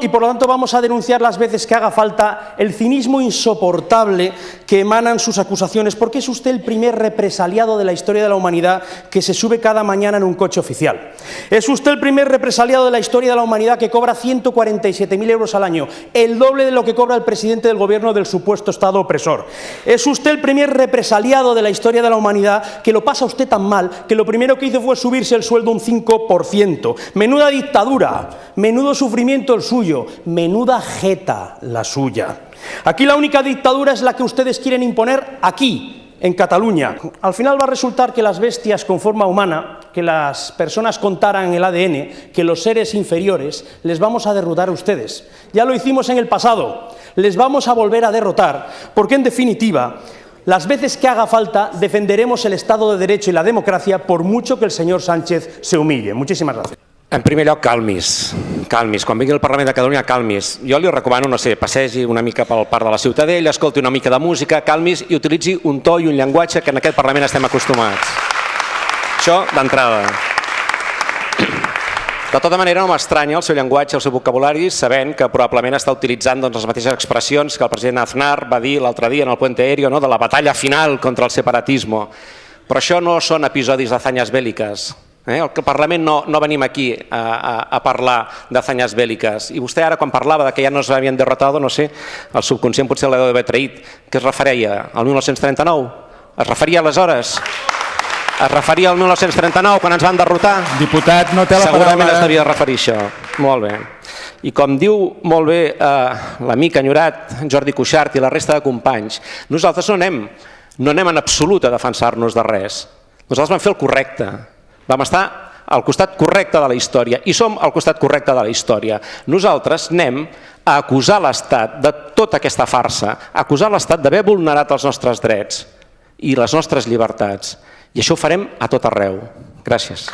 Y por lo tanto vamos a denunciar las veces que haga falta el cinismo insoportable que emanan sus acusaciones, porque es usted el primer represaliado de la historia de la humanidad que se sube cada mañana en un coche oficial. Es usted el primer represaliado de la historia de la humanidad que cobra 147.000 euros al año, el doble de lo que cobra el presidente del gobierno del supuesto Estado opresor. Es usted el primer represaliado de la historia de la humanidad que lo pasa usted tan mal que lo primero que hizo fue subirse el sueldo un 5%. Menuda dictadura, menudo sufrimiento el suyo. Menuda jeta la suya. Aquí la única dictadura es la que ustedes quieren imponer aquí, en Cataluña. Al final va a resultar que las bestias con forma humana, que las personas con tara en el ADN, que los seres inferiores, les vamos a derrotar a ustedes. Ya lo hicimos en el pasado, les vamos a volver a derrotar, porque en definitiva, las veces que haga falta defenderemos el Estado de Derecho y la democracia por mucho que el señor Sánchez se humille. Muchísimas gracias. En primer lloc, calmis. Quan vingui al Parlament de Catalunya, calmis. Jo li recomano, no sé, passegi una mica pel Parc de la Ciutadella, escolti una mica de música, calmis i utilitzi un to i un llenguatge que en aquest Parlament estem acostumats. Això d'entrada. De tota manera, no m'estranya el seu llenguatge, el seu vocabulari, sabent que probablement està utilitzant les mateixes expressions que el president Aznar va dir l'altre dia en el Puente Aéreo, de la batalla final contra el separatismo. Però això no són episodis d'hazañas bèl·liques. El Parlament no venim aquí a parlar d'hazañas bèl·liques. I vostè ara, quan parlava que ja no s'havien derrotat, no sé, el subconscient potser l'ha d'haver traït, que es referia al 1939? Es referia aleshores? Es referia al 1939, quan ens van derrotar? Diputat, no té la paraula. Segurament es devia referir a això. Molt bé. I com diu molt bé l'amic enyorat Jordi Cuixart i la resta de companys, nosaltres no anem en absolut a defensar-nos de res. Nosaltres vam fer el correcte. Vam estar al costat correcte de la història i som al costat correcte de la història. Nosaltres anem a acusar l'Estat de tota aquesta farsa, a acusar l'Estat d'haver vulnerat els nostres drets i les nostres llibertats. I això ho farem a tot arreu. Gràcies.